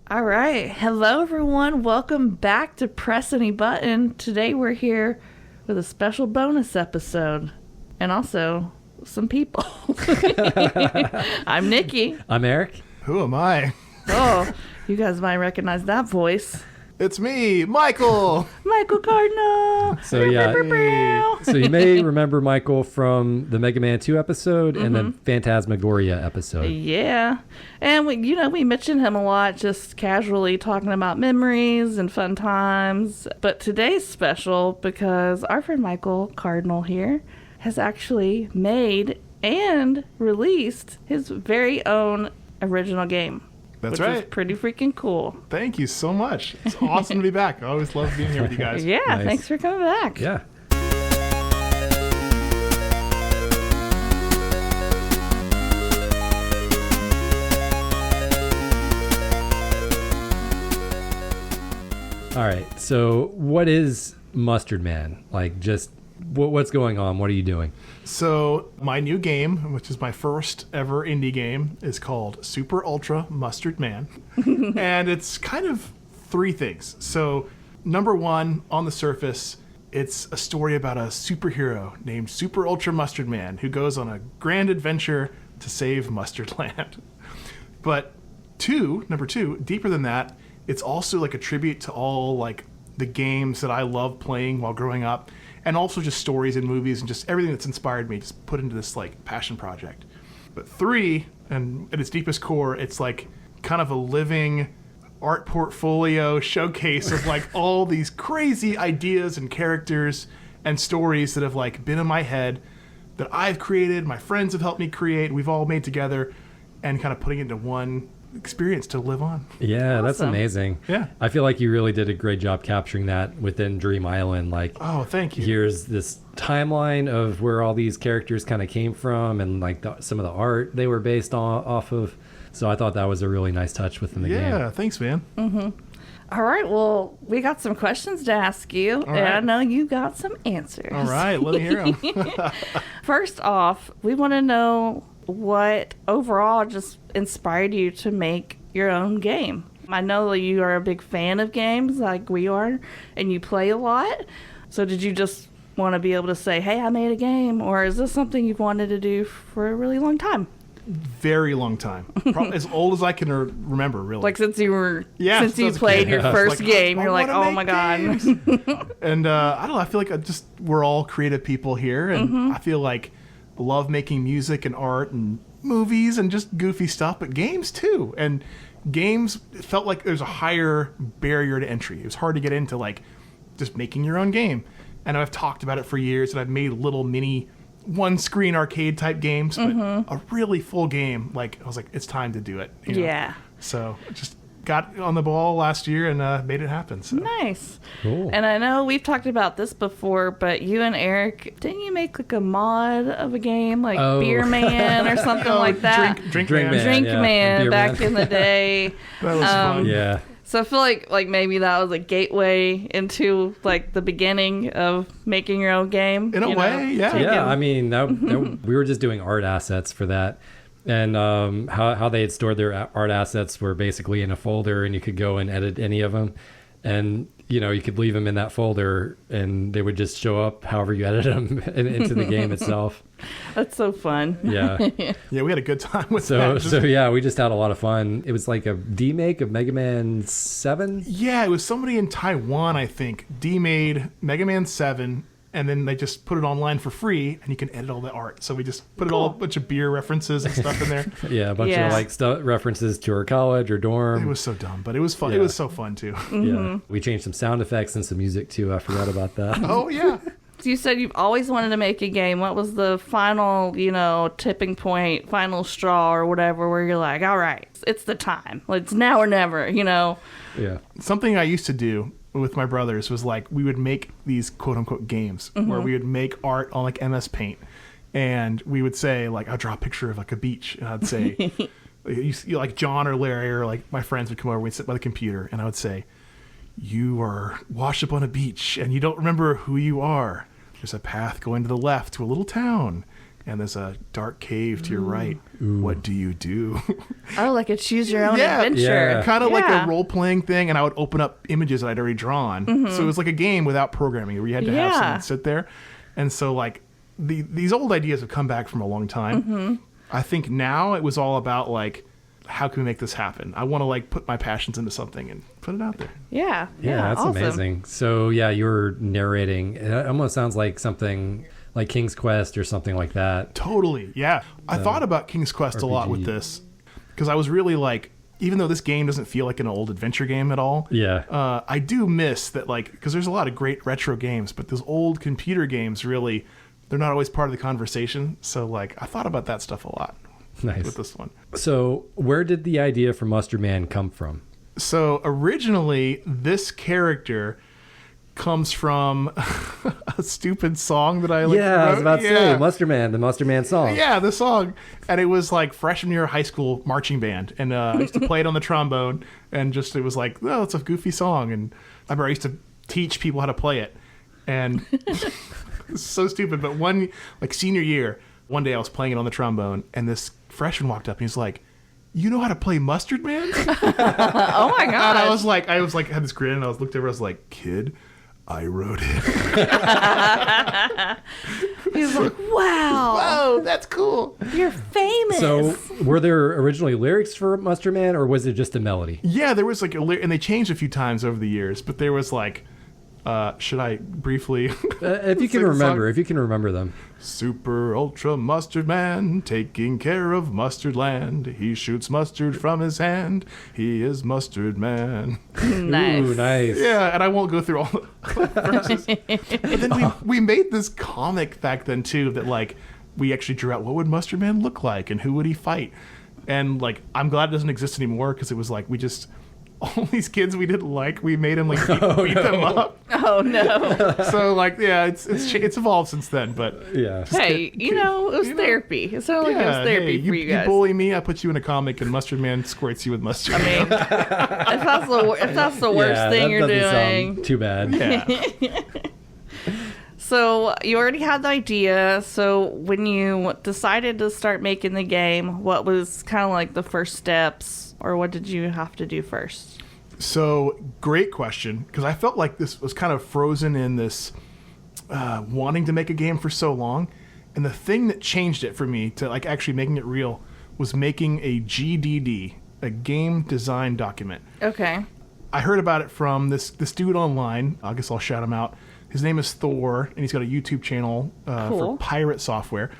All right. Hello, everyone. Welcome back to Press Any Button. Today we're here with a special bonus episode and also some people. I'm Nikki. I'm Eric. Who am I? Oh, you guys might recognize that voice. It's me, Michael. Michael Cardinal. So so you may remember Michael from the Mega Man 2 episode and the Phantasmagoria episode. Yeah. And we mention him a lot, just casually talking about memories and fun times. But today's special because our friend Michael Cardinal here has actually made and released his very own original game. That's which right. is pretty freaking cool. Thank you so much. It's awesome to be back. I always love being here with you guys. Yeah, Nice. Thanks for coming back. Yeah. All right. So what is Mustard Man? Like, just what's going on? What are you doing? So my new game, which is my first ever indie game, is called Super Ultra Mustard Man. And it's kind of three things. So number one, on the surface, it's a story about a superhero named Super Ultra Mustard Man who goes on a grand adventure to save Mustard Land. But number two, deeper than that, it's also like a tribute to all like the games that I loved playing while growing up, and also just stories and movies and just everything that's inspired me, just put into this like passion project. But three, and at its deepest core, it's like kind of a living art portfolio showcase of like all these crazy ideas and characters and stories that have like been in my head that I've created, my friends have helped me create, we've all made together, and kind of putting it into one experience to live on. Yeah, Awesome. That's amazing. Yeah. I feel like you really did a great job capturing that within Dream Island. Like, Oh, thank you. here's this timeline of where all these characters kind of came from and like some of the art they were based off of. So I thought that was a really nice touch within the game. Yeah, thanks, man. All right. Well, we got some questions to ask you, and right. I know you got some answers. All right, let me hear them. First off, we want to know what overall just inspired you to make your own game. I know that you are a big fan of games like we are, and you play a lot. So did you just want to be able to say, hey, I made a game? Or is this something you've wanted to do for a really long time? Very long time. Probably as old as I can remember, really. Like since you since I was a played kid. your Yeah. first Like, game, I you're like, wanna oh my make God. games. And I don't know, I feel like we're all creative people here, and I feel like I love making music and art and movies and just goofy stuff, but games too. And games felt like there's a higher barrier to entry. It was hard to get into like just making your own game. And I've talked about it for years, and I've made little mini one-screen arcade type games, but a really full game, like I was like, it's time to do it. you know? Yeah. So just got on the ball last year and made it happen. So. Nice. Cool. And I know we've talked about this before, but you and Eric, didn't you make like a mod of a game, like Beer Man or something like that? Drink Drink Man. Man. Drink Yeah, Man Beer back Man. in the day. That was fun. Yeah. So I feel like maybe that was a gateway into like the beginning of making your own game. In a you know? way, yeah. Taking- Yeah, I mean, we were just doing art assets for that. And how they had stored their art assets were basically in a folder, and you could go and edit any of them. And, you could leave them in that folder, and they would just show up however you edited them into the game itself. That's so fun. Yeah. Yeah, we had a good time with So that. so yeah, we just had a lot of fun. It was like a demake of Mega Man 7. Yeah, it was somebody in Taiwan, I think, made Mega Man 7, and then they just put it online for free, and you can edit all the art. So we just put a bunch of beer references and stuff in there. Yeah, a bunch Yeah. of like references to our college or dorm. It was so dumb, but it was fun. Yeah. It was so fun, too. Yeah. We changed some sound effects and some music too. I forgot about that. Oh, yeah. So you said you've always wanted to make a game. What was the final, tipping point, final straw or whatever, where you're like, all right, it's the time. It's now or never, Yeah. Something I used to do with my brothers was like we would make these quote unquote games where we would make art on like MS Paint, and we would say like I'd draw a picture of like a beach, and I'd say like John or Larry or like my friends would come over, we'd sit by the computer, and I would say, you are washed up on a beach and you don't remember who you are. There's a path going to the left to a little town, and there's a dark cave to your right. What do you do? Oh, like a choose your own Yeah. adventure. Yeah. Kind of like a role-playing thing, and I would open up images that I'd already drawn. So it was like a game without programming, where you had to have someone sit there. And so, like, these old ideas have come back from a long time. I think now it was all about, like, how can we make this happen? I want to, like, put my passions into something and put it out there. Yeah. Yeah, that's awesome. amazing. So, yeah, you're narrating. It almost sounds like something like King's Quest or something like that. Totally, yeah. I thought about King's Quest a lot with this, because I was really like, even though this game doesn't feel like an old adventure game at all, I do miss that, like, because there's a lot of great retro games, but those old computer games really, they're not always part of the conversation. So, like, I thought about that stuff a lot with this one. So where did the idea for Mustard Man come from? So originally, this character comes from a stupid song that I wrote. I was about to say Mustard Man, the Mustard Man song. Yeah, the song. And it was like freshman year of high school marching band. And I used to play it on the trombone, and just it was like, oh, it's a goofy song. And I remember I used to teach people how to play it. And it's so stupid. But one, like, senior year, one day I was playing it on the trombone, and this freshman walked up and he's like, you know how to play Mustard Man? Oh my god! And I was like, had this grin, and I looked over, I was like, kid, I wrote it. He's like, wow. Whoa, that's cool. You're famous. So were there originally lyrics for Mustard Man, or was it just a melody? Yeah, there was like and they changed a few times over the years, but there was like, should I briefly? If you can remember them. Super Ultra Mustard Man, taking care of Mustard Land. He shoots mustard from his hand. He is Mustard Man. Nice. Ooh, nice. Yeah, and I won't go through all the verses. But then we made this comic back then too, that like we actually drew out what would Mustard Man look like and who would he fight. And like, I'm glad it doesn't exist anymore, because it was like all these kids we didn't like, we made him like beat them up. Oh no. So like, yeah, it's evolved since then. But Yeah. Hey, it was therapy. It sounded like it was therapy for you guys. You bully me, I put you in a comic, and Mustard Man squirts you with mustard. I mean, if that's the worst thing you're doing. Sound too bad. Yeah. So you already had the idea. So when you decided to start making the game, what was kind of like the first steps, or what did you have to do first? So great question, because I felt like this was kind of frozen in this wanting to make a game for so long, and the thing that changed it for me to like actually making it real was making a GDD, a game design document. Okay. I heard about it from this dude online. I guess I'll shout him out. His name is Thor, and he's got a YouTube channel for pirate software.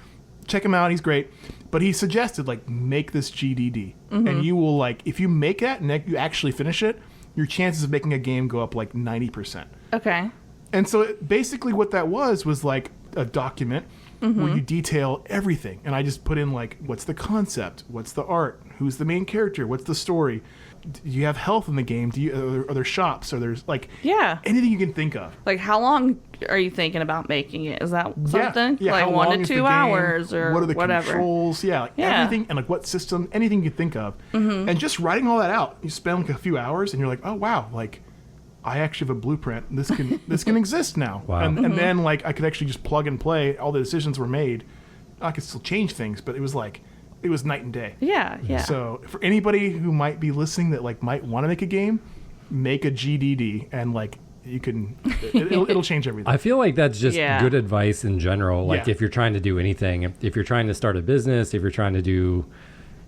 Check him out. He's great. But he suggested, like, make this GDD. And you will, like, if you make that and you actually finish it, your chances of making a game go up, like, 90%. Okay. And so basically what that was like a document where you detail everything. And I just put in, like, what's the concept? What's the art? Who's the main character? What's the story? Do you have health in the game? Are there shops? Are there, like, anything you can think of? Like, how long are you thinking about making it? Is that something? Yeah, like how 1 long to is 2 the game? hours or what are the whatever? controls? Yeah, like everything, and like what system, anything you can think of. And just writing all that out, you spend like a few hours, and you're like, oh wow, like I actually have a blueprint. This can exist now. Wow. And then like I could actually just plug and play. All the decisions were made. I could still change things, but it was night and day. Yeah. So for anybody who might be listening that like might want to make a game, make a GDD, and like you can, it'll change everything. I feel like that's just good advice in general. Like if you're trying to do anything, if you're trying to start a business, if you're trying to do,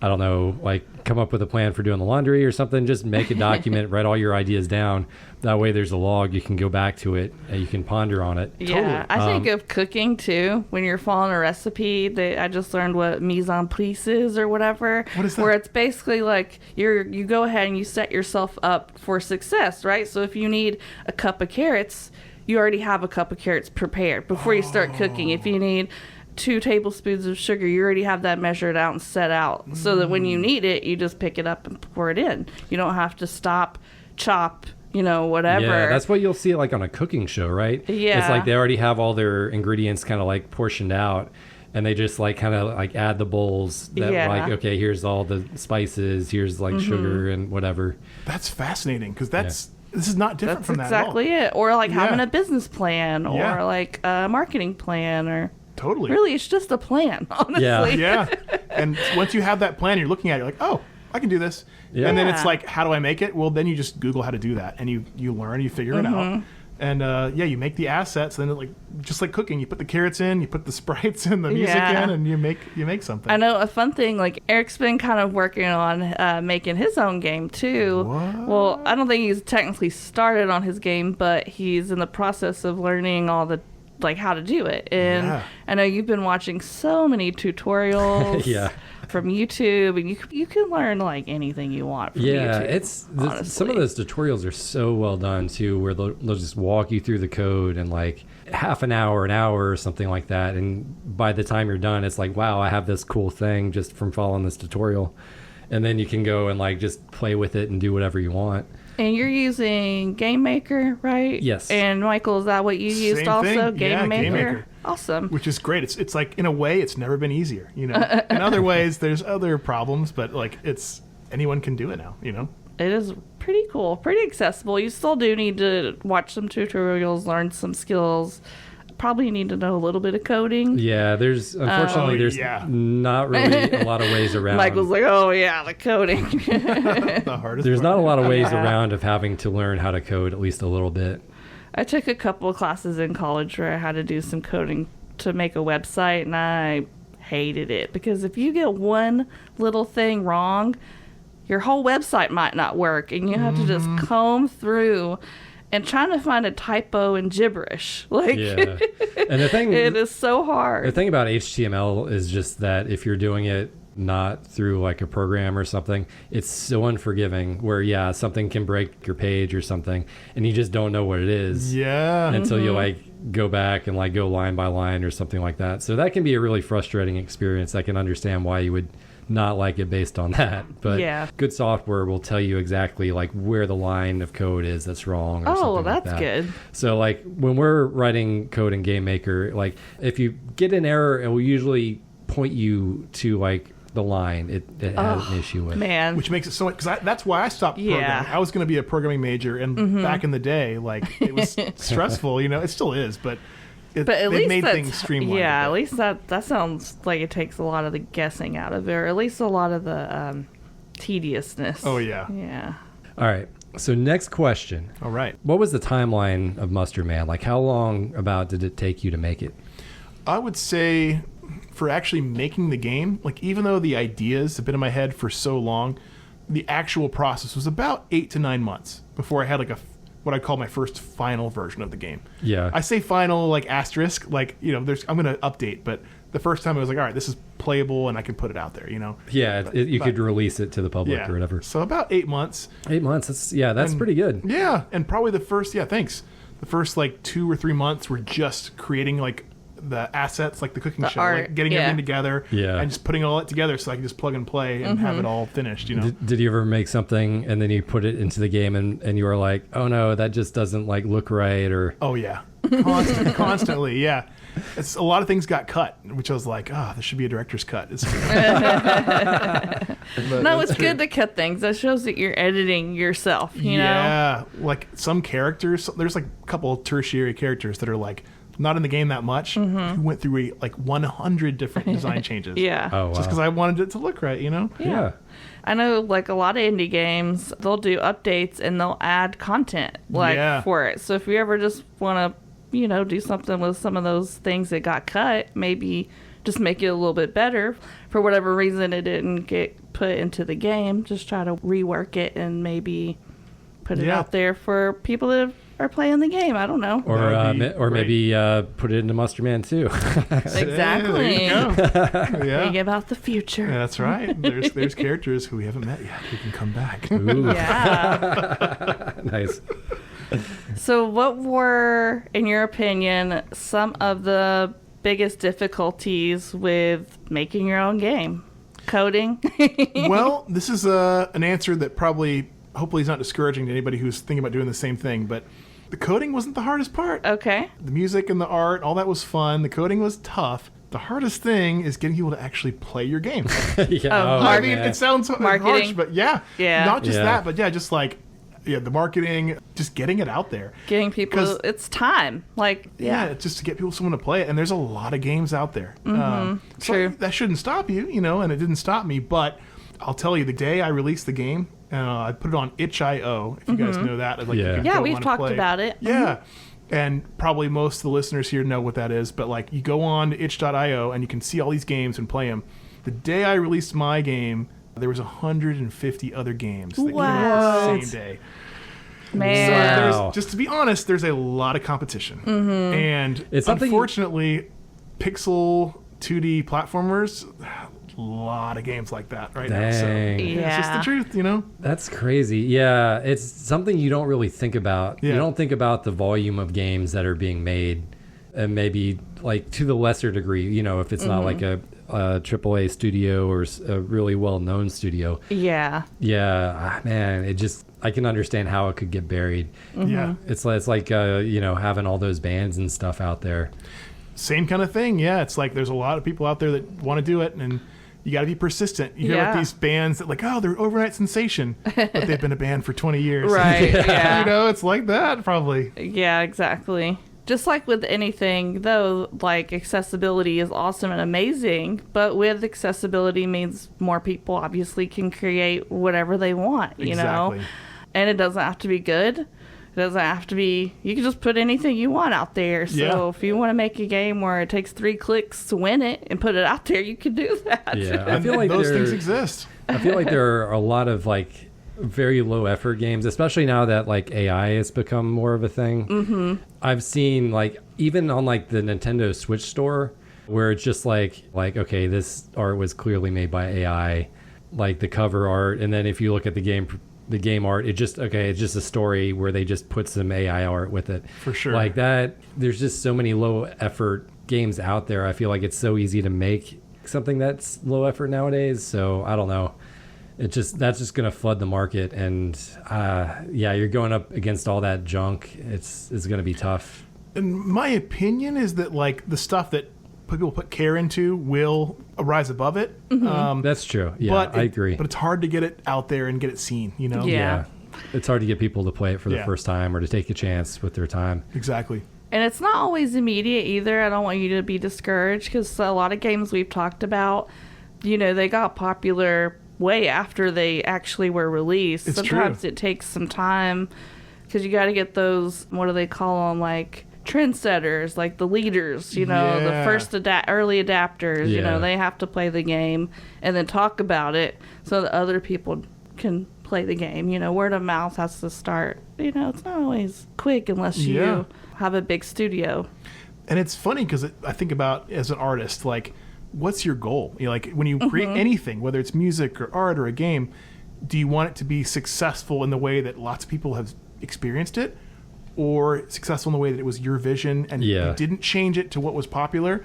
I don't know, like come up with a plan for doing the laundry or something, just make a document, write all your ideas down. That way there's a log, you can go back to it and you can ponder on it. Yeah, I think of cooking too. When you're following a recipe, I just learned what mise en place is or whatever. What is that? Where it's basically like you go ahead and you set yourself up for success, right? So if you need a cup of carrots, you already have a cup of carrots prepared before you start cooking. If you need 2 tablespoons of sugar, you already have that measured out and set out, so that when you need it, you just pick it up and pour it in. You don't have to stop, chop, whatever. Yeah, that's what you'll see like on a cooking show, right? Yeah. It's like they already have all their ingredients kind of like portioned out, and they just like kind of like add the bowls that like, okay, here's all the spices, here's like sugar and whatever. That's fascinating, because this is not different That's from that at all. exactly it. Or like having a business plan, or like a marketing plan, or Totally. Really, it's just a plan, honestly. Yeah. And once you have that plan, you're looking at it, you're like, oh, I can do this. Yeah. And then it's like, how do I make it? Well, then you just Google how to do that, and you learn, you figure it out. And you make the assets, and then like just like cooking, you put the carrots in, you put the sprites and the music in, and you make something. I know a fun thing, like Eric's been kind of working on making his own game too. What? Well, I don't think he's technically started on his game, but he's in the process of learning all the like how to do it. And I know you've been watching so many tutorials. From YouTube, and you can learn like anything you want from YouTube. Some of those tutorials are so well done too, where they'll just walk you through the code in like half an hour or something like that, and by the time you're done, it's like, wow, I have this cool thing just from following this tutorial. And then you can go and like just play with it and do whatever you want. And you're using Game Maker, right? Yes. And Michael, is that what you used also? Game Maker. Awesome. Which is great. It's like, in a way, it's never been easier. In other ways, there's other problems, but like anyone can do it now. It is pretty cool, pretty accessible. You still do need to watch some tutorials, learn some skills. Probably need to know a little bit of coding. Yeah, there's unfortunately not really a lot of ways around. Michael's like, oh yeah, the coding. The hardest. There's not a lot of ways around of having to learn how to code at least a little bit. I took a couple of classes in college where I had to do some coding to make a website, and I hated it because if you get one little thing wrong, your whole website might not work, and you have to just comb through and trying to find a typo in gibberish. And the thing, it is so hard. The thing about HTML is just that if you're doing it not through like a program or something, it's so unforgiving where something can break your page or something and you just don't know what it is until you like go back and like go line by line or something like that. So that can be a really frustrating experience. I can understand why you would not like it based on that, but good software will tell you exactly like where the line of code is that's wrong or something like that. That's good. So like when we're writing code in Game Maker, like if you get an error, it will usually point you to like the line it has an issue with. Man. Which makes it so, because that's why I stopped programming. I was going to be a programming major, and back in the day, like it was stressful, it still is, but at least made things streamlined. Yeah, at least that sounds like it takes a lot of the guessing out of it, or at least a lot of the tediousness. Oh, yeah. Yeah. All right. So next question. All right. What was the timeline of Mustard Man? Like how long about did it take you to make it? I would say for actually making the game, like even though the ideas have been in my head for so long, the actual process was about 8 to 9 months before I had like what I call my first final version of the game. Yeah. I say final like asterisk, like, I'm going to update, but the first time I was like, all right, this is playable and I can put it out there, Yeah, you could release it to the public or whatever. So about 8 months. 8 months. That's pretty good. Yeah. And probably the first, thanks. The first like 2 or 3 months were just creating like the assets, like the cooking show, art, like getting everything together and just putting all that together so I can just plug and play and have it all finished, Did you ever make something and then you put it into the game and you were like, oh no, that just doesn't like look right, or... Oh yeah. Constantly, yeah. It's a lot of things got cut, which I was like, there should be a director's cut. It's good to cut things. That shows that you're editing yourself, you know? Yeah. Like some characters, there's like a couple of tertiary characters that are like not in the game that much, who went through like 100 different design changes. Yeah. Oh, wow. Just because I wanted it to look right, Yeah. I know like a lot of indie games, they'll do updates and they'll add content for it. So if you ever just want to, do something with some of those things that got cut, maybe just make it a little bit better. For whatever reason it didn't get put into the game, just try to rework it and maybe put it out there for people that are playing the game. I don't know. Or maybe put it into Mustard Man too. Exactly. Think about the future. Yeah, that's right. There's characters who we haven't met yet who can come back. Ooh. Yeah. Nice. So what were, in your opinion, some of the biggest difficulties with making your own game? Coding? Well, this is an answer that hopefully is not discouraging to anybody who's thinking about doing the same thing, but the coding wasn't the hardest part. Okay. The music and the art, all that was fun. The coding was tough. The hardest thing is getting people to actually play your game. Yeah. I mean, it sounds harsh, but yeah. Not just that, but just like the marketing, just getting it out there. Getting people, 'Cause- it's time. Like, Yeah, just to get people someone to play it. And there's a lot of games out there. So True. that shouldn't stop you, and it didn't stop me. But I'll tell you, the day I released the game, I put it on itch.io, if you guys know that. Like, you Yeah. can Yeah, go we've on and talked play. about it. Yeah. And probably most of the listeners here know what that is. But like, you go on to itch.io and you can see all these games and play them. The day I released my game, there was 150 other games that came out the same day. Man. So Wow. there's, just to be honest, there's a lot of competition. And It's something- unfortunately, pixel 2D platformers, a lot of games like that right now. So Dang. it's just the Yeah. truth, That's crazy. Yeah, it's something you don't really think about. Yeah. You don't think about the volume of games that are being made, and maybe like to the lesser degree, if it's not like a AAA studio or a really well-known studio. Yeah. Yeah, man, I can understand how it could get buried. Yeah. It's like having all those bands and stuff out there. Same kind of thing. Yeah. It's like there's a lot of people out there that want to do it, and you got to be persistent. You hear Yeah. about these bands that they're overnight sensation, but they've been a band for 20 years. Right. Yeah. It's like that probably. Yeah, exactly. Just like with anything, though, like accessibility is awesome and amazing, but with accessibility means more people obviously can create whatever they want, you know? Exactly. And it doesn't have to be good. It doesn't have to be, you can just put anything you want out there. So Yeah. if you want to make a game where it takes 3 clicks to win it and put it out there, you can do that. Yeah, I And feel like those there- things exist. I feel like there are a lot of like very low effort games, especially now that like AI has become more of a thing. Mm-hmm. I've seen like even on like the Nintendo Switch store where it's just like okay, this art was clearly made by AI, like the cover art, and then if you look at the game art, it's just a story where they just put some AI art with it. For sure. Like that, there's just so many low effort games out there. I feel like it's so easy to make something that's low effort nowadays. So I don't know. That's just going to flood the market, and you're going up against all that junk. It's going to be tough. And my opinion is that like the stuff that people put care into will rise above it. That's true. Yeah, But I agree. But it's hard to get it out there and get it seen. Yeah. It's hard to get people to play it for the Yeah. first time or to take a chance with their time. Exactly. And it's not always immediate either. I don't want you to be discouraged because a lot of games we've talked about, they got popular way after they actually were released. It's Sometimes true. it takes some time because you got to get those, what do they call them, like trendsetters, like the leaders, the Yeah. first early adapters, Yeah. they have to play the game and then talk about it so that other people can play the game. Word of mouth has to start. It's not always quick unless you Yeah. have a big studio. And it's funny because I think about as an artist, like, what's your goal? Like when you create anything, whether it's music or art or a game, do you want it to be successful in the way that lots of people have experienced it, or successful in the way that it was your vision and Yeah. you didn't change it to what was popular?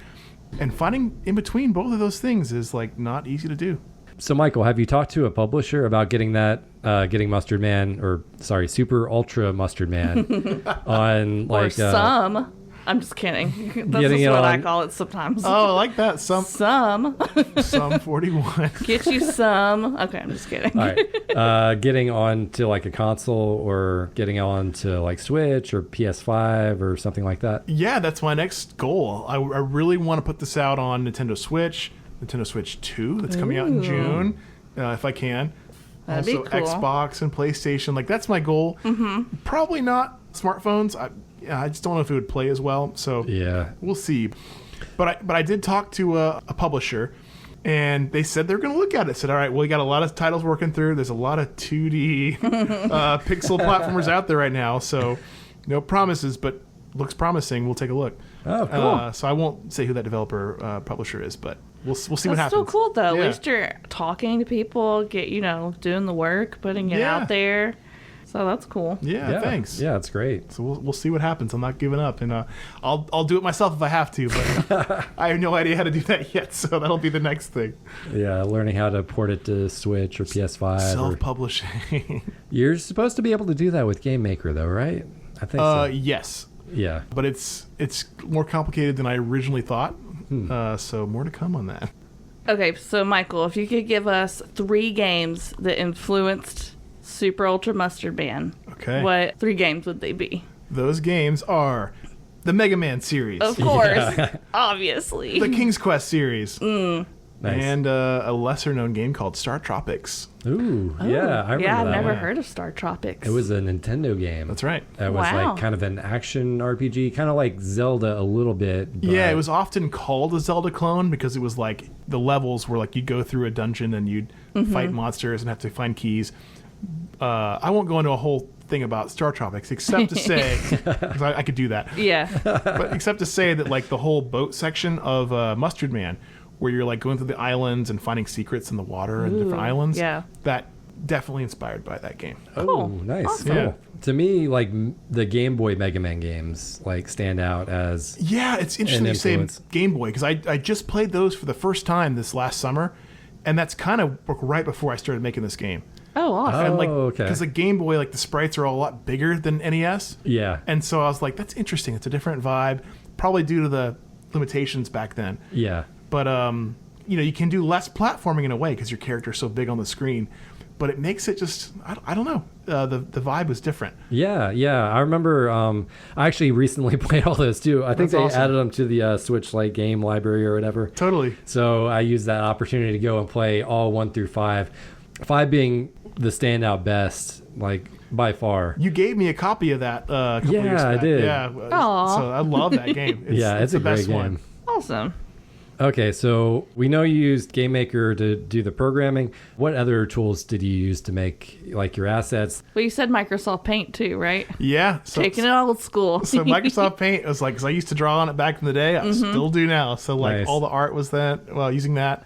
And finding in between both of those things is like not easy to do. So, Michael, have you talked to a publisher about getting getting Mustard Man, Super Ultra Mustard Man on Or like some. I'm just kidding. That's Getting just it what I on- call it sometimes. Oh, I like that. Some 41. Get you some. Okay, I'm just kidding. all right, getting on to like a console or getting on to like Switch or PS5 or something like that. Yeah, that's my next goal. I really want to put this out on Nintendo Switch 2 that's coming out in June, if I can. That'd be Also cool. Xbox and PlayStation. Like, that's my goal. Mm-hmm. Probably not smartphones. I just don't know if it would play as well. So Yeah. we'll see. But I did talk to a publisher, and they said they're going to look at it. Said, all right, well, we got a lot of titles working through. There's a lot of 2D pixel platformers out there right now. So no promises, but looks promising. We'll take a look. Oh, cool. So I won't say who that developer publisher is, but we'll see what That's happens. still cool, though. Yeah. At least you're talking to people, doing the work, putting it Yeah. out there. So that's cool. Yeah, thanks. Yeah, it's great. So we'll see what happens. I'm not giving up, and I'll do it myself if I have to, but I have no idea how to do that yet. So that'll be the next thing. Yeah, learning how to port it to Switch or PS5. Or, Self-publishing. you're supposed to be able to do that with Game Maker, though, right? I think so. Yes, Yeah. but it's more complicated than I originally thought. So more to come on that. Okay, so Michael, if you could give us 3 games that influenced Super Ultra Mustard Man. Okay. What 3 games would they be? Those games are the Mega Man series, Of course, obviously. the King's Quest series, Nice. and a lesser-known game called Star Tropics. Ooh, yeah, I remember Yeah, I've that never one. heard of Star Tropics. It was a Nintendo game. That's right. It was Wow. like kind of an action RPG, kind of like Zelda a little bit. But Yeah, it was often called a Zelda clone because it was like the levels were like you'd go through a dungeon and you'd fight monsters and have to find keys. I won't go into a whole thing about Star Tropics except to say, 'cause I could do that, Yeah. but except to say that like the whole boat section of Mustard Man, where you're like going through the islands and finding secrets in the water and different islands, yeah. that definitely inspired by that game. Oh, Cool. nice. Awesome. Cool. Yeah. To me, like the Game Boy Mega Man games, like stand out as Yeah, it's interesting An you say influence. Game Boy because I just played those for the first time this last summer, and that's kind of right before I started making this game. Oh, awesome. And like, okay. because the Game Boy, like the sprites are all a lot bigger than NES, yeah, and so I was like, that's interesting. It's a different vibe, probably due to the limitations back then. yeah. But you know, you can do less platforming in a way because your character's so big on the screen. But it makes it just, I don't know. The vibe was different. Yeah, yeah. I remember I actually recently played all those too. I think That's they awesome. added them to the Switch like game library or whatever. Totally. So I used that opportunity to go and play all 1 through 5. 5 being the standout best, like by far. You gave me a copy of that a couple Yeah, years back. I did. Yeah. Aw. So I love that game. Yeah, it's a the great best game. one. Awesome. Okay, so we know you used Game Maker to do the programming. What other tools did you use to make like your assets? Well, you said Microsoft Paint too, right? Yeah. So, Taking it old school. so Microsoft Paint was like, because I used to draw on it back in the day, I still do now. So like Nice. all the art was using that.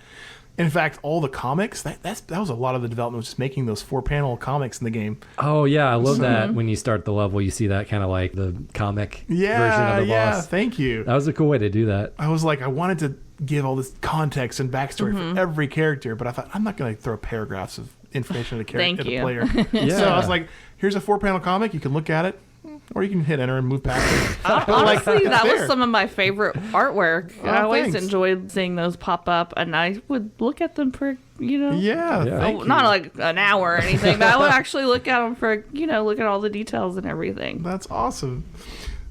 In fact, all the comics, that was a lot of the development, was just making those 4-panel comics in the game. Oh yeah, I love that when you start the level, you see that kind of like the comic version of the boss. Thank you. That was a cool way to do that. I was like, I wanted to give all this context and backstory for every character, but I thought, I'm not going to throw paragraphs of information at the Thank character, you. the player. Yeah. So I was like, here's a 4-panel comic. You can look at it, or you can hit enter and move backwards. Honestly, that was there. some of my favorite artwork. Oh, I always thanks. enjoyed seeing those pop up, and I would look at them for, Yeah, Yeah. thank you. not like an hour or anything, but I would actually look at them for, look at all the details and everything. That's awesome.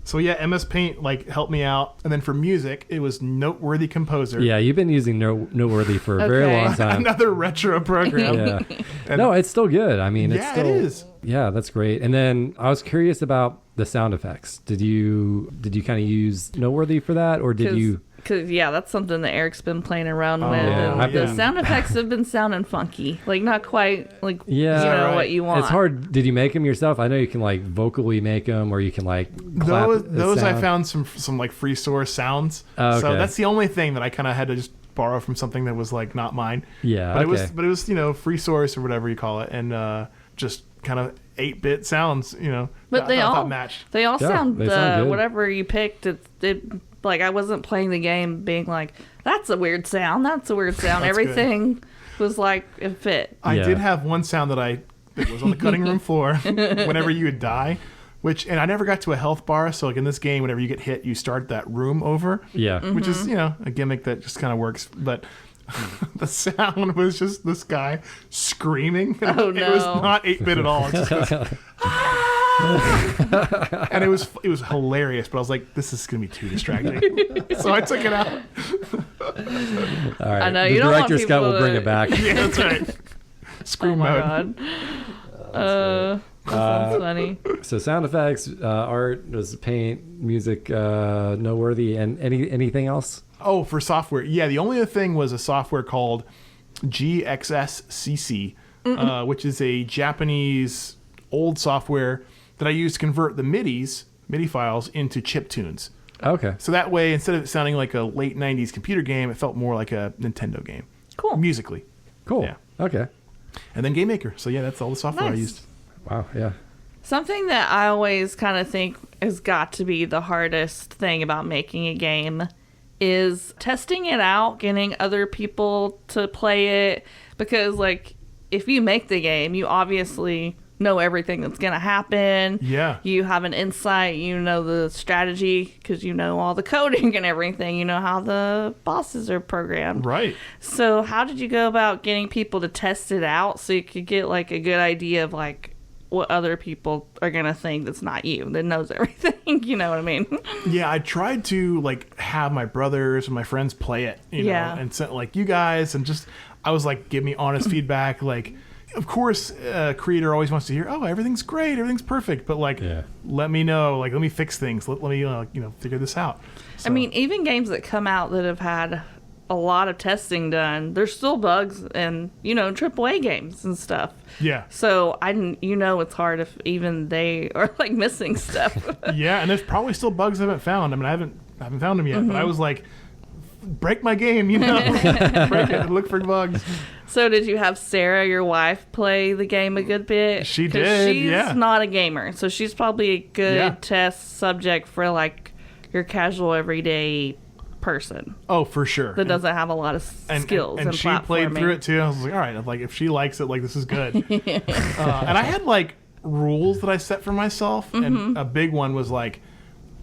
So yeah, MS Paint like helped me out, and then for music, it was Noteworthy Composer. Yeah, you've been using Noteworthy for a very Okay. long time. Another retro program. Yeah. And- No, it's still good. I mean, it's Yeah, still, it is. Yeah, that's great. And then I was curious about the sound effects. Did you kind of use Noteworthy for that, or did you? Because, yeah, that's something that Eric's been playing around with. yeah, And I've the been- sound effects have been sounding funky. Like, not quite, like, Yeah, right. what you want. It's hard. Did you make them yourself? I know you can like vocally make them, or you can like clap Those I sound. found some like free source sounds. Oh, So okay. that's the only thing that I kind of had to just borrow from something that was like not mine. Yeah, But okay. it was free source or whatever you call it, and just kind of 8-bit sounds. But that they I thought all matched. They all Yeah, sound, they sound good. whatever you picked, it like I wasn't playing the game being like, that's a weird sound, that's a weird sound. That's good. Everything was like, it fit. I Yeah. did have one sound that was on the cutting room floor whenever you would die, and I never got to a health bar. So like in this game, whenever you get hit, you start that room over, Yeah. which is a gimmick that just kind of works. But the sound was just this guy screaming. Oh, It was no. not 8-bit at all. It just goes, "Ah!" And it was hilarious. But I was like, this is gonna be too distracting, so I took it out. All right. I know, the you don't want director's cut will people bring to- it back. Yeah, that's right. Screw Oh my mode. god. That sounds funny. So sound effects, art, was paint, music, noteworthy, and anything else? Oh, for software. Yeah, the only other thing was a software called GXSCC, which is a Japanese old software that I used to convert the MIDI files into chip tunes. Okay. So that way, instead of it sounding like a late 90s computer game, it felt more like a Nintendo game. Cool. Musically. Cool. Yeah. Okay. And then Game Maker. So yeah, that's all the software I Nice. used. Wow. Yeah. Something that I always kind of think has got to be the hardest thing about making a game is testing it out, getting other people to play it. Because, like, if you make the game, you obviously know everything that's going to happen. Yeah. You have an insight. You know the strategy because you know all the coding and everything. You know how the bosses are programmed. Right. So how did you go about getting people to test it out so you could get like a good idea of like what other people are going to think that's not you, that knows everything? You know what I mean? Yeah, I tried to like have my brothers and my friends play it, you know, and sent like you guys, and just I was like, give me honest feedback. Like, of course, a creator always wants to hear, oh, everything's great, everything's perfect, but like, let me know, like, let me fix things, let me figure this out. So. I mean, even games that come out that have had a lot of testing done, there's still bugs in, AAA games and stuff. Yeah. So it's hard if even they are like missing stuff. Yeah, and there's probably still bugs I haven't found. I mean, I haven't found them yet, but I was like, break my game, break it and look for bugs. So did you have Sarah, your wife, play the game a good bit? She did, she's not a gamer, so she's probably a good test subject for like your casual everyday person. Oh, for sure. That doesn't have a lot of skills. And she played through it too. I was like, all right, like if she likes it, like this is good. And I had like rules that I set for myself, and a big one was like,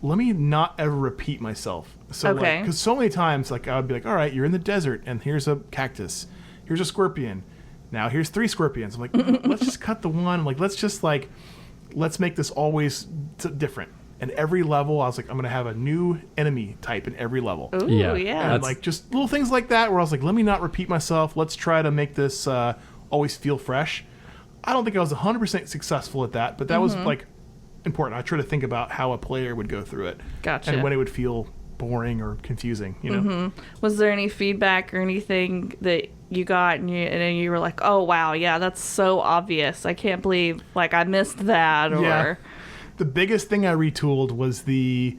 let me not ever repeat myself. So because so many times like I would be like, all right, you're in the desert and here's a cactus, here's a scorpion, now here's 3 scorpions. I'm like, let's just cut the one. Like let's make this always different. And every level, I was like, I'm going to have a new enemy type in every level. Ooh, yeah. And like just little things like that where I was like, let me not repeat myself. Let's try to make this always feel fresh. I don't think I was 100% successful at that, but that was like important. I try to think about how a player would go through it. Gotcha. And when it would feel boring or confusing, Was there any feedback or anything that you got and you were like, oh, wow, yeah, that's so obvious. I can't believe like I missed that. Or... Yeah. The biggest thing I retooled was the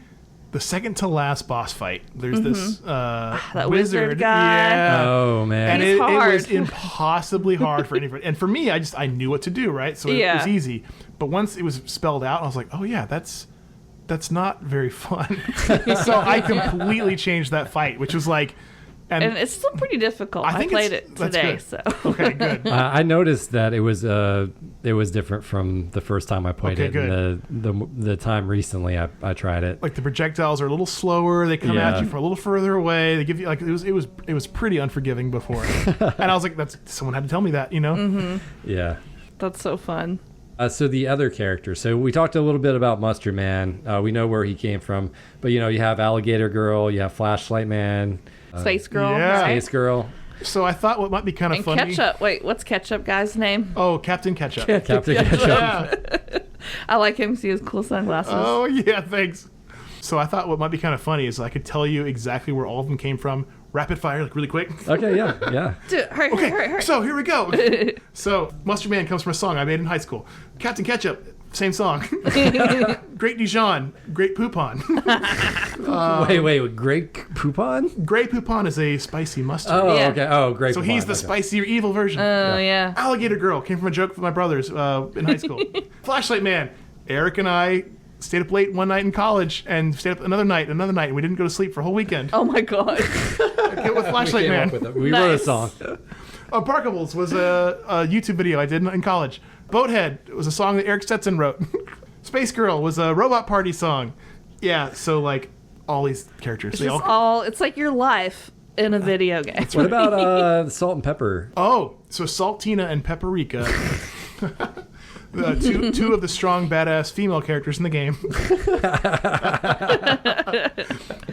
second to last boss fight. There's this that wizard guy. Yeah. Oh man, and it was impossibly hard for anybody. And for me, I knew what to do, right? So it was easy. But once it was spelled out, I was like, oh yeah, that's not very fun. So I completely changed that fight, which was like. And it's still pretty difficult. I played it today, so okay, good. I noticed that it was different from the first time I played it. Good. And the time recently I tried it. Like the projectiles are a little slower. They come at you from a little further away. They give you like it was pretty unforgiving before. And I was like, someone had to tell me that, Yeah. That's so fun. So the other characters. So we talked a little bit about Mustard Man. We know where he came from, but you have Alligator Girl, you have Flashlight Man. Space Girl. Yeah. Right? Space Girl. So I thought what might be kind of funny. Ketchup. Wait, what's Ketchup guy's name? Oh, Captain Ketchup. Captain Ketchup. Yeah. I like him because he has cool sunglasses. Oh, yeah, thanks. So I thought what might be kind of funny is I could tell you exactly where all of them came from. Rapid fire, like really quick. Okay, yeah. Dude, hurry. So here we go. So Mustard Man comes from a song I made in high school. Captain Ketchup, same song. Great Dijon, Great Poupon. Wait, Grey Poupon? Grey Poupon is a spicy mustard. Oh, Yeah. okay. Oh, Grey So Poupon. he's the spicier evil version. Oh, yeah. Alligator Girl came from a joke with my brothers in high school. Flashlight Man, Eric and I stayed up late one night in college and stayed up another night, and we didn't go to sleep for a whole weekend. Oh, my God. Get with Flashlight Man. We wrote a Nice. song. Unparkables was a YouTube video I did in college. Boathead was a song that Eric Stetson wrote. Space Girl was a robot party song. Yeah, so like all these characters. It's like your life in a video game. What about Salt and Pepper? Oh, so Saltina and Paprika. Two of the strong, badass female characters in the game.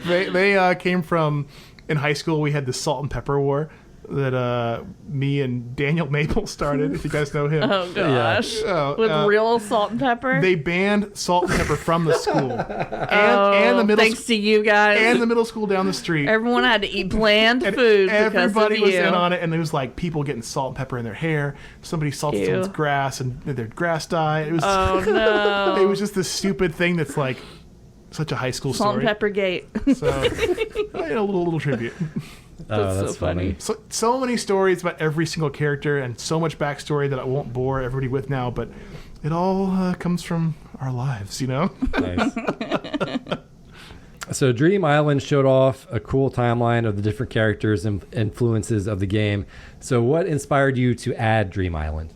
They came from, in high school, we had the Salt and Pepper War that me and Daniel Maple started, if you guys know him. Oh, gosh. Yeah. With real salt and pepper? They banned salt and pepper from the school. And the middle thanks to you guys. And the middle school down the street. Everyone had to eat bland food Everybody because of was you. in on it, and there was like people getting salt and pepper in their hair. Somebody salted someone's grass, and their grass died. It was, oh, no. It was just this stupid thing that's like such a high school Salt story. and Pepper Gate. So, a little tribute. Oh, that's so funny. So many stories about every single character, and so much backstory that I won't bore everybody with now, but it all comes from our lives, Nice. So Dream Island showed off a cool timeline of the different characters and influences of the game. So what inspired you to add Dream Island?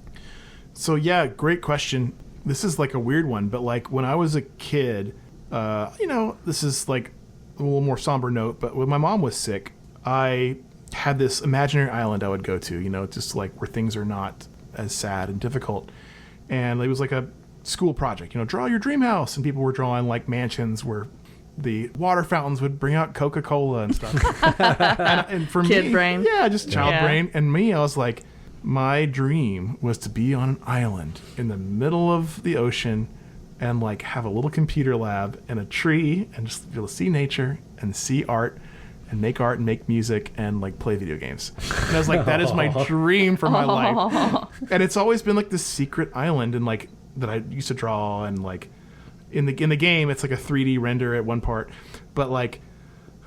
So yeah, great question. This is like a weird one, but like when I was a kid, this is like a little more somber note, but when my mom was sick, I had this imaginary island I would go to, just like where things are not as sad and difficult. And it was like a school project, draw your dream house. And people were drawing like mansions where the water fountains would bring out Coca-Cola and stuff. and for Kid me, brain. yeah, just child brain. And me, I was like, my dream was to be on an island in the middle of the ocean and like have a little computer lab and a tree and just be able to see nature and see art and make music and like play video games. And I was like, that is my dream for my life. And it's always been like this secret island and like that I used to draw, and like in the game it's like a 3D render at one part, but like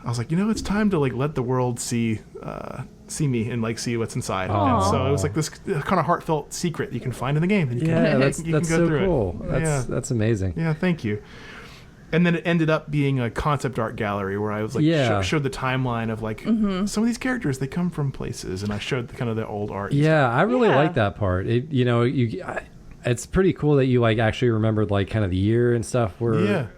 I was like, it's time to like let the world see me and like see what's inside. And so it was like this kind of heartfelt secret you can find in the game. And that's go so through cool. it. That's amazing. Yeah, thank you. And then it ended up being a concept art gallery where I was like showed the timeline of like some of these characters, they come from places, and I showed kind of the old art. Yeah, I really like that part. It's pretty cool that you like actually remembered like kind of the year and stuff where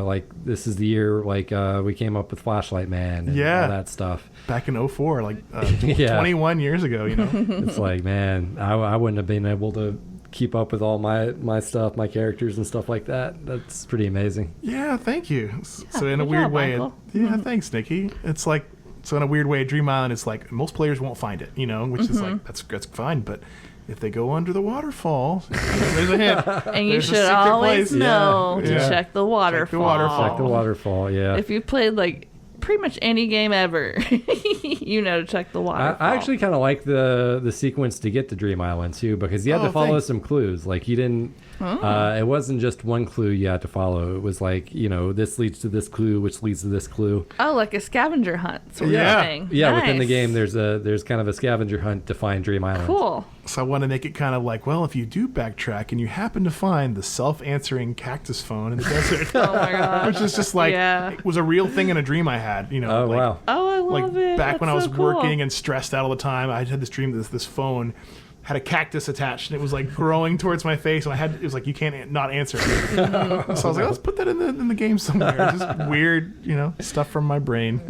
like this is the year like we came up with Flashlight Man and all that stuff back in 04, like 21 years ago. It's like, man, I wouldn't have been able to keep up with all my stuff, my characters and stuff like that. That's pretty amazing. Yeah, thank you. So in a weird way, thanks, Nikki. It's like, so in a weird way, Dream Island is like most players won't find it, which is like that's fine, but if they go under the waterfall, there's a hint. And you should always know to check the waterfall. Check the waterfall, yeah. If you played like pretty much any game ever, to check the waterfall. I actually kind of like the sequence to get to Dream Island too, because you had to follow some clues. Like you didn't. It wasn't just one clue you had to follow. It was like, this leads to this clue, which leads to this clue. Oh, like a scavenger hunt sort of thing. Yeah, nice. Within the game, there's kind of a scavenger hunt to find Dream Island. Cool. So I want to make it kind of like, well, if you do backtrack and you happen to find the self-answering cactus phone in the desert, oh my gosh, which is just like it was a real thing in a dream I had. Oh like, wow. Oh, I love it. Back when I was so cool. working and stressed out all the time, I had this dream that this phone had a cactus attached, and it was like growing towards my face, and it was like, you can't not answer it. So I was like, let's put that in the game somewhere. Just weird, stuff from my brain.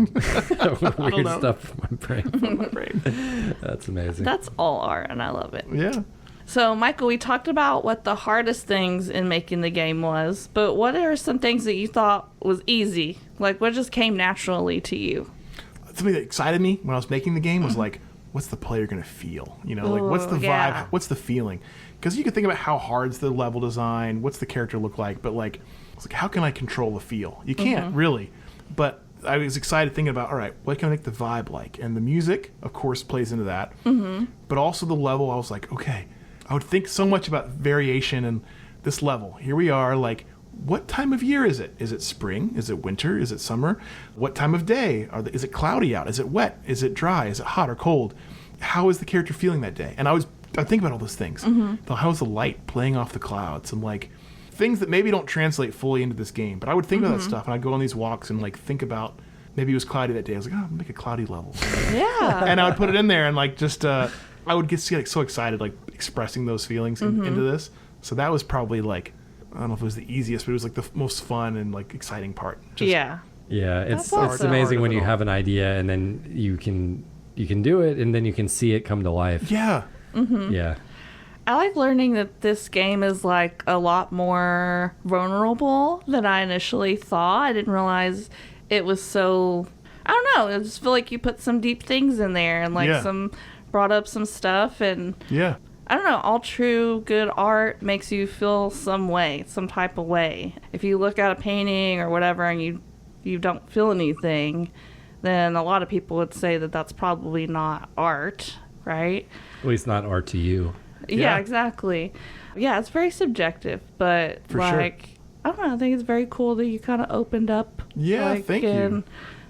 Weird stuff from my brain. That's amazing. That's all art, and I love it. Yeah. So, Michael, we talked about what the hardest things in making the game was, but what are some things that you thought was easy? Like, what just came naturally to you? Something that excited me when I was making the game was like, what's the player going to feel? Like what's the vibe? What's the feeling? Because you can think about how hard's the level design, what's the character look like, but like, it's like, how can I control the feel? You can't really. But I was excited thinking about, all right, what can I make the vibe like? And the music, of course, plays into that. But also the level, I was like, okay, I would think so much about variation and this level. Here we are, like, what time of year is it? Is it spring? Is it winter? Is it summer? What time of day? Is it cloudy out? Is it wet? Is it dry? Is it hot or cold? How is the character feeling that day? And I think about all those things. How's the light playing off the clouds? And like things that maybe don't translate fully into this game. But I would think about that stuff, and I'd go on these walks and like think about, maybe it was cloudy that day. I was like, I'll make a cloudy level. Yeah. And I would put it in there and like just, I would get like so excited like expressing those feelings into this. So that was probably like, I don't know if it was the easiest, but it was like the most fun and like exciting part. Yeah, it's awesome. amazing when you have an idea and then you can do it and then you can see it come to life. Yeah. Yeah. I like learning that this game is like a lot more vulnerable than I initially thought. I didn't realize it was so, I don't know, I just feel like you put some deep things in there and like brought up some stuff, and I don't know, all true good art makes you feel some type of way. If you look at a painting or whatever and you don't feel anything, then a lot of people would say that that's probably not art, right? At least not art to you. Yeah, exactly. Yeah, it's very subjective, but For sure. I don't know, I think it's very cool that you kind of opened up. Yeah, thank you.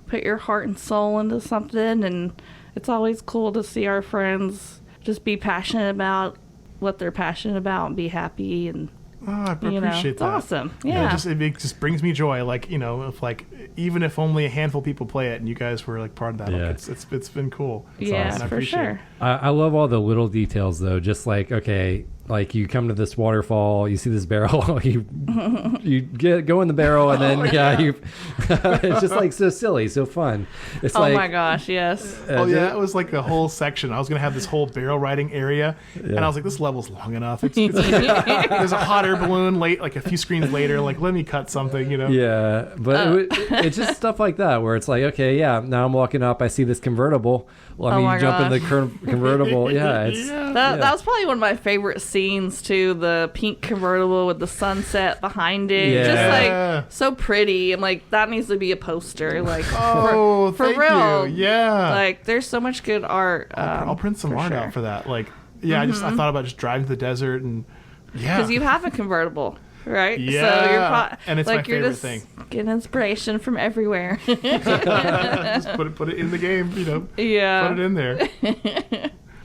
Put your heart and soul into something, and it's always cool to see our friends just be passionate about what they're passionate about and be happy, and I appreciate it's that. awesome. Yeah. It just brings me joy. Like, if like, even if only a handful of people play it and you guys were like part of that, like, it's been cool. Yeah, awesome. for sure. I love all the little details though. Just like, okay, like you come to this waterfall, you see this barrel, you go in the barrel, and then it's just like so silly, so fun. It's Oh my gosh, yes. It was like a whole section. I was gonna have this whole barrel riding area, and I was like, this level's long enough. It's there's a hot air balloon like a few screens later. Like, let me cut something, you know? Yeah, but it's just stuff like that where it's like, okay, now I'm walking up, I see this convertible. Let me jump in the convertible. Yeah, that was probably one of my favorite scenes too. The pink convertible with the sunset behind it, just like so pretty. I'm like, that needs to be a poster. Like, for thank real, you. Yeah. Like, there's so much good art. I'll print some art out for that. Like, I thought about just driving to the desert and because you have a convertible. Right? Yeah. So you're and it's like my favorite thing. Getting inspiration from everywhere. Just put it in the game, you know. Yeah. Put it in there.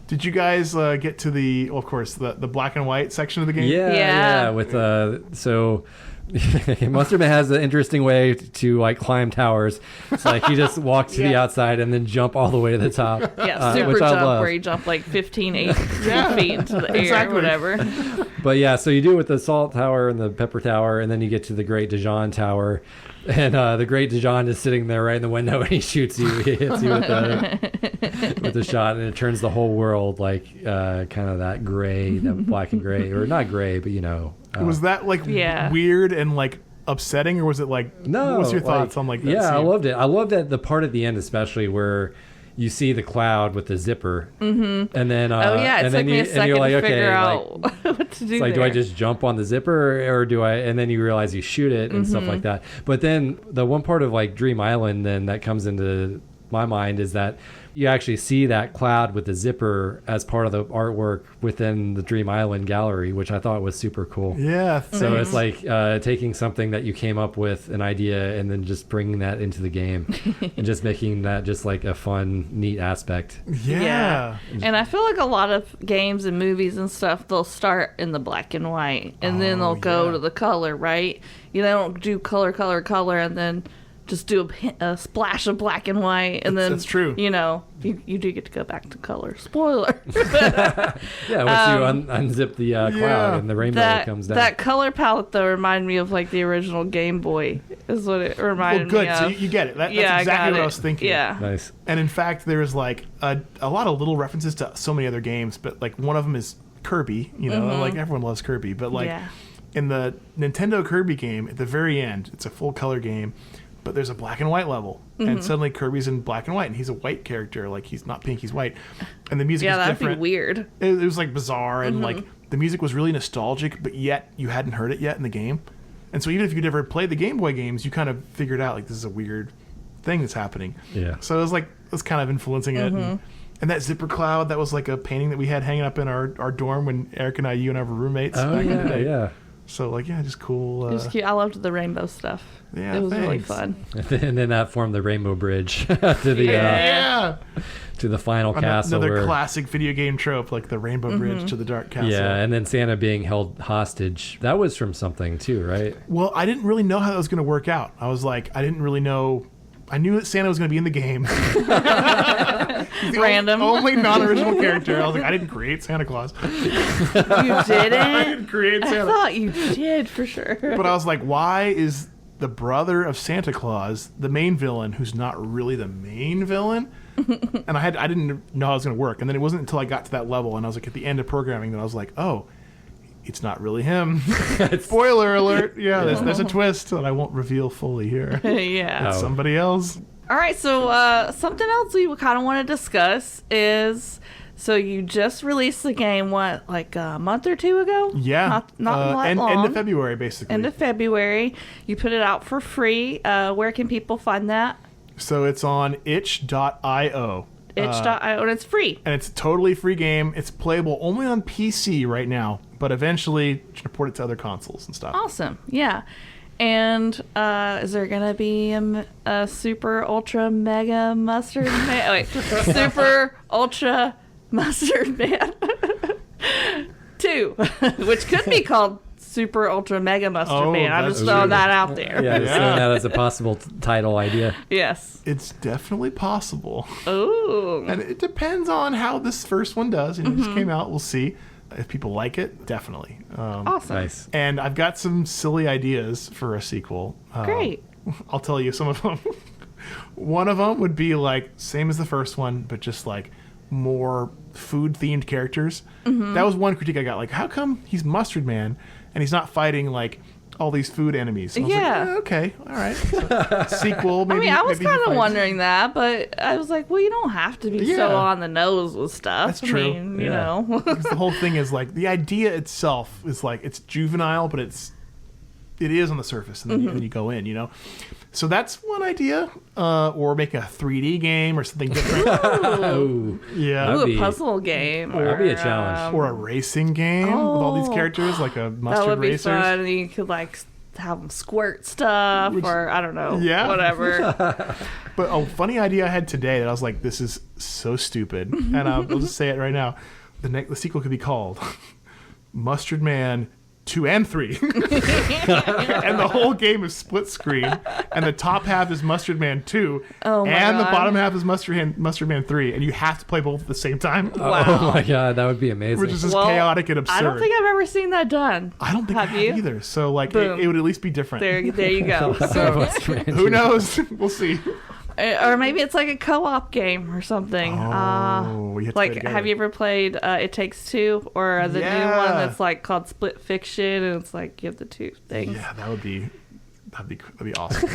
Did you guys get to the black and white section of the game? Yeah. With so Mustard Man has an interesting way to like climb towers. It's like you just walk to the outside and then jump all the way to the top. Yeah, super jump where you jump like 18 feet into the air or whatever. But so you do it with the Salt Tower and the Pepper Tower, and then you get to the Great Dijon Tower. And the Great Dijon is sitting there right in the window, and he shoots you. He hits you with the shot, and it turns the whole world like kind of that gray, that black and gray, or not gray, but you know. Was that like weird and like upsetting, or was it like? No. What was your thoughts on like that? Yeah, scene? I loved it. I loved the part at the end, especially where you see the cloud with the zipper, and then it took me a second to figure out what to do. It's like, do I just jump on the zipper, or do I? And then you realize you shoot it and stuff like that. But then the one part of like Dream Island then that comes into my mind is that you actually see that cloud with the zipper as part of the artwork within the Dream Island gallery, which I thought was super cool. Yeah. So it's like taking something that you came up with, an idea, and then just bringing that into the game and just making that just like a fun, neat aspect. Yeah. And I feel like a lot of games and movies and stuff, they'll start in the black and white and then they'll go to the color, right? You don't do color, and then just do a splash of black and white, and then that's true. You know, you do get to go back to color. Spoiler. Once you unzip the cloud and the rainbow comes down. That color palette though reminded me of like the original Game Boy. Is what it reminded me of. So you get it. That's exactly what I was thinking. Yeah. Nice. And in fact, there's like a lot of little references to so many other games, but like one of them is Kirby. You know, like everyone loves Kirby, but like in the Nintendo Kirby game, at the very end, it's a full color game. But there's a black and white level, and suddenly Kirby's in black and white, and he's a white character. Like, he's not pink, he's white, and the music is different. That'd be weird. It was like bizarre, and like the music was really nostalgic, but yet you hadn't heard it yet in the game. And so even if you'd never played the Game Boy games, you kind of figured out like this is a weird thing that's happening. Yeah. So it was kind of influencing it. And that zipper cloud, that was like a painting that we had hanging up in our dorm when Eric and I were roommates. Oh, back in the day. yeah. So, like, just cool. It was cute. I loved the rainbow stuff. Yeah, it was really thanks. fun. And then that formed the Rainbow Bridge to the to the final castle. Another classic video game trope, like the Rainbow Bridge to the Dark Castle. Yeah, and then Santa being held hostage. That was from something too, right? Well, I didn't really know how that was going to work out. I was like, I didn't really know. I knew that Santa was going to be in the game. Random. Only non-original character. I was like, I didn't create Santa Claus. You didn't? I didn't create Santa. I thought you did for sure. But I was like, why is the brother of Santa Claus the main villain who's not really the main villain? And I didn't know how it was going to work. And then it wasn't until I got to that level and I was like at the end of programming that I was like, oh, it's not really him. Spoiler alert. Yeah, there's a twist that I won't reveal fully here. Yeah. It's somebody else. All right, so something else we kind of want to discuss is, so you just released the game, what, like a month or two ago? Yeah. Not long. End of February, basically. End of February. You put it out for free. Where can people find that? So it's on itch.io. Itch.io, and it's free. And it's a totally free game. It's playable only on PC right now, but eventually you can port it to other consoles and stuff. Awesome, yeah. And is there going to be a super ultra mega mustard man? Wait, super ultra mustard man 2, which could be called Super Ultra Mega Mustard Man. I'm just throwing that out there. Yeah, just throwing that as a possible title idea. Yes. It's definitely possible. Ooh. And it depends on how this first one does. It just came out. We'll see. If people like it, definitely. Awesome. Nice. And I've got some silly ideas for a sequel. Great. I'll tell you some of them. One of them would be like same as the first one, but just like more food themed characters. That was one critique I got. Like, how come he's Mustard Man and he's not fighting like all these food enemies? And I was like, okay, all right. So, sequel. Maybe, I was maybe he kind of fights- wondering that, but I was like, well, you don't have to be Yeah. so on the nose with stuff. That's true. I mean, you Yeah. know. Because the whole thing is like the idea itself is like it's juvenile, but it is on the surface, and then you go in, you know. So that's one idea, or make a 3D game or something different. Oh, Yeah, Ooh, That'd a be- puzzle game. that'd be a challenge. or a racing game with all these characters, like a That mustard would be racers. fun. And you could like have them squirt stuff, or I don't know, Yeah. whatever. But a funny idea I had today that I was like, this is so stupid, and I'll just say it right now. The sequel could be called Mustard Man 2 and 3. And the whole game is split screen, and the top half is Mustard Man 2, Oh my and the God. bottom half is Mustard Man 3, and you have to play both at the same time, Wow. Oh my god, that would be amazing. which is just Well, chaotic and absurd. I don't think I've ever seen that done. I don't think Have I have you? either. So like, Boom. it would at least be different. There you go. Who knows? We'll see. Or maybe it's like a co-op game or something. Oh, you have to play Like, together. have you ever played It Takes Two, or the new Yeah. one that's like called Split Fiction, and it's like you have the two things. Yeah, that'd be awesome.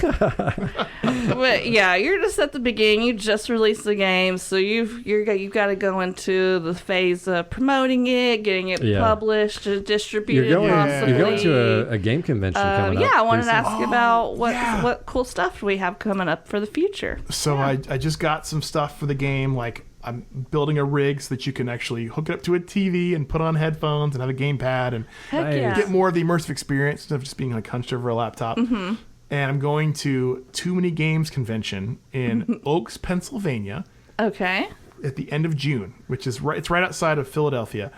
But yeah, you're just at the beginning. You just released the game, so you've got to go into the phase of promoting it, getting it Yeah. published, distributed. You're going, possibly. you're going to a game convention coming up. Yeah, I wanted pretty to soon. ask you about yeah. what cool stuff do we have coming up for the future. So I just got some stuff for the game. Like, I'm building a rig so that you can actually hook it up to a TV and put on headphones and have a gamepad and Heck Nice. yeah. get more of the immersive experience instead of just being like hunched over a laptop. Mm-hmm. And I'm going to Too Many Games convention in Oaks, Pennsylvania Okay. at the end of June, which is it's right outside of Philadelphia.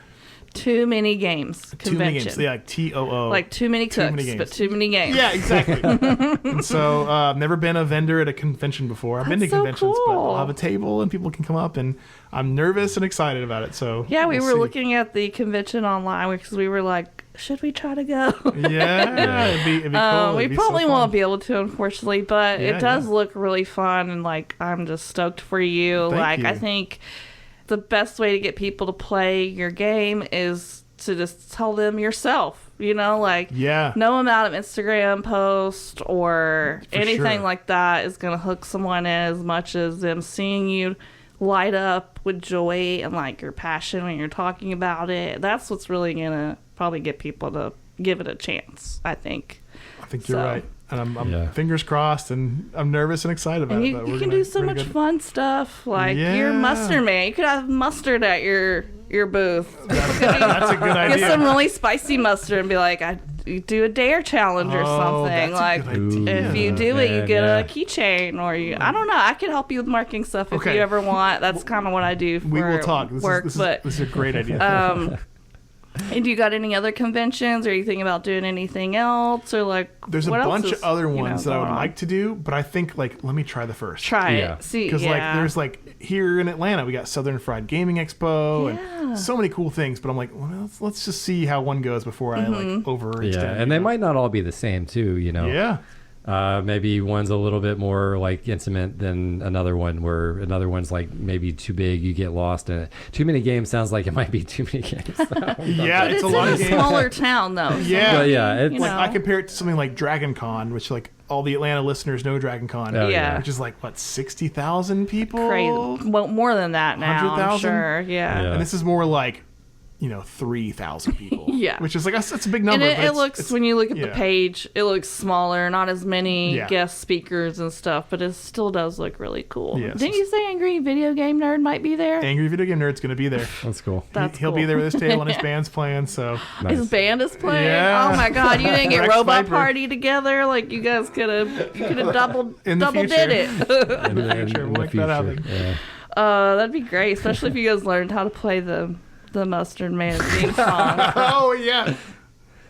Too many games convention. Too Many Games. Yeah, like TOO. Like too many Too cooks, many games. but too many games. Yeah, exactly. And so I've never been a vendor at a convention before. I've been to That's so conventions, but cool. I'll have a table and people can come up, and I'm nervous and excited about it. So Yeah, we we'll were see. looking at the convention online because we were like, should we try to go? Yeah, it'd be cool. We It'd be probably so won't fun. be able to, unfortunately, but Yeah, it does yeah. look really fun, and like I'm just stoked for you. Thank you. I think the best way to get people to play your game is to just tell them yourself. You know, like Yeah. no amount of Instagram post or For anything sure. like that is going to hook someone in as much as them seeing you light up with joy and like your passion when you're talking about it. That's what's really going to probably get people to give it a chance, I think. I think you're So- right. And I'm Yeah. fingers crossed, and I'm nervous and excited about And it. you, But you we're can gonna- do so we're much gonna- fun stuff. Like Yeah. you're mustard man. You could have mustard at your booth. That's a good Get idea. some really spicy mustard and be like, you do a dare challenge or Oh, something. that's a Like good idea. if you do it, you man, get yeah. a keychain, or I don't know. I could help you with marking stuff if Okay. you ever want. That's kind of what I do for We will talk. This work. is But this is a great idea. and you got any other conventions? Or are you thinking about doing anything else? Or like There's a what else bunch is, of other you know, ones that I would going on? like to do, but I think like let me try the first. Try Yeah. it. See, Because yeah. like there's like here in Atlanta we got Southern Fried Gaming Expo Yeah. and so many cool things, but I'm like, well, let's just see how one goes before I like overextend. Yeah, and they might not all be the same too. You know. Yeah. Maybe one's a little bit more like intimate than another one, where another one's like maybe too big, you get lost in it. Too many games sounds like it might be too many games. Yeah, But it's a in lot a of games. smaller town though. Yeah. But yeah, it's You Like know. I compare it to something like Dragon Con, which like all the Atlanta listeners know Dragon Con. Oh, Yeah. Which is like what, 60,000 people? Crazy. Well, more than that now, I'm 100,000? sure. Yeah. Yeah. And this is more like, 3,000 people. Yeah. Which is like that's a big And number. but it it's- looks, it's- when you look at the yeah. page, it looks smaller, not as many Yeah. guest speakers and stuff, but it still does look really cool. Yes. Didn't you say Angry Video Game Nerd might be there? Angry Video Game Nerd's going to be there. That's cool. That's He'll be cool. there with his tail and his band's playing. So Nice. His band is playing. Yeah. Oh my god, you didn't get Rex Robot Viper. Party together? Like you guys could have double In the did future. it. In the future, we'll make that happen. Yeah. That'd be great, especially if you guys learned how to play the Mustard Man theme song. oh yeah,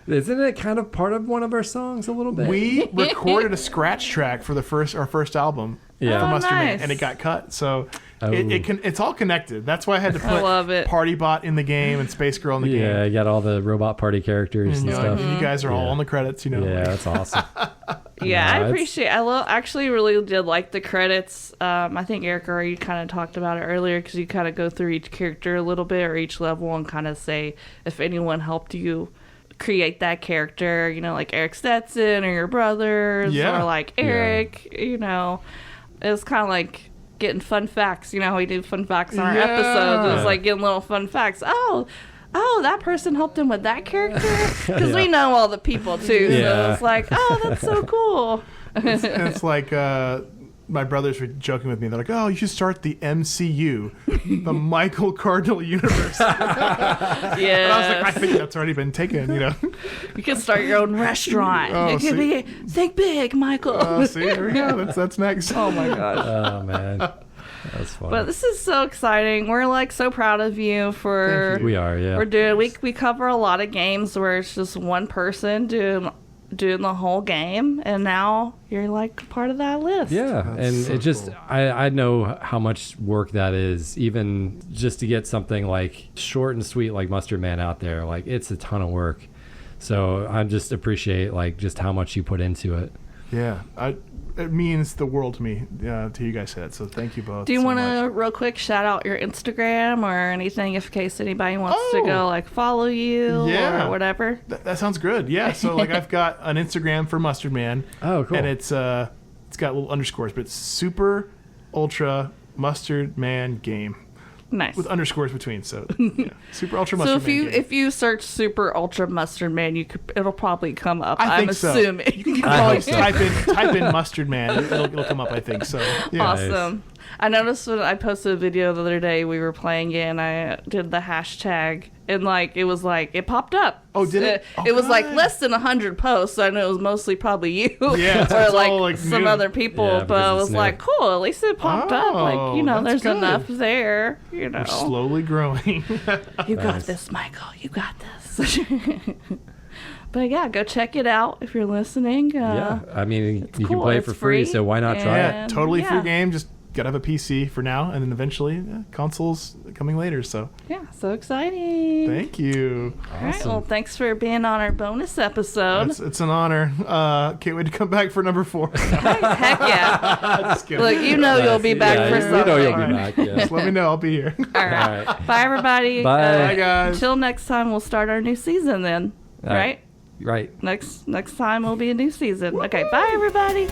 Isn't it kind of part of one of our songs a little bit? we recorded a scratch track for our first album Yeah. for Oh, Mustard Man, nice. and it got cut. So Oh. It's all connected. That's why I had to I love put it. Party Bot in the game and Space Girl in the game. Yeah, you got all the robot party characters and stuff. And you guys are all on the credits, Yeah, that's awesome. Yeah, I it's- appreciate. Actually really did like the credits. I think Eric already kind of talked about it earlier because you kind of go through each character a little bit or each level and kind of say if anyone helped you create that character. You know, like Eric Stetson or your brothers or like Eric. You know, it was kind of like getting fun facts. You know how we do fun facts on our episodes. It was like getting little fun facts. Oh, that person helped him with that character? Because we know all the people, too. So it's like, oh, that's so cool. It's like my brothers were joking with me. They're like, oh, you should start the MCU, the Michael Cardinal universe. And I was like, I think that's already been taken, you know. You can start your own restaurant. It could be, think big, Michael. See, there we go. That's next. Oh, my gosh. Oh, man. That's fun. But this is so exciting. We're like so proud of you for. Thank you. We are, yeah. We're doing. We cover a lot of games where it's just one person doing the whole game, and now you're like part of that list. Yeah, That's and so it just cool. I know how much work that is, even just to get something like short and sweet like Mustard Man out there. Like, it's a ton of work. So I just appreciate like just how much you put into it. Yeah, it means the world to me to you guys said. So thank you both. Do you so want to much. real quick shout out your Instagram or anything, in case anybody wants to go like follow you or whatever? That sounds good. Yeah. So like I've got an Instagram for Mustard Man. Oh, cool. And it's got little underscores, but it's Super Ultra Mustard Man Game Nice. with underscores between. So yeah, Super Ultra Mustard So Man Game. if you search Super Ultra Mustard Man, it'll probably come up. I'm assuming. You can I probably hope so. type in Mustard Man. It'll come up. I think so. Yeah. Awesome. I noticed when I posted a video the other day, we were playing it, and I did the hashtag, and it popped up. Oh, did it? It was like good. less than 100 posts. So I know it was mostly probably you, Yeah, it's or all, like, some new. other people. Yeah, but I because was it's new. like, cool. At least it popped up. Like, that's there's good. enough there. You know, We're slowly growing. you got Nice. this, Michael. You got this. But yeah, go check it out if you're listening. Yeah, I mean, you can cool. play it It's for free, free, so why not try it? Yeah, totally yeah. free game. Just gotta have a PC for now, and then eventually consoles coming later. So Yeah, so exciting. thank you. All right, well, thanks for being on our bonus episode. It's an honor. Can't wait to come back for number 4. Heck yeah. Just kidding. Look, you know you'll be back for You something. know you'll be All right. back. Yeah. Just let me know. I'll be here. All right. All right. Bye, everybody. Bye. Bye, guys. Until next time, we'll start our new season then. All right. Right. Next time will be a new season. Okay, bye, everybody.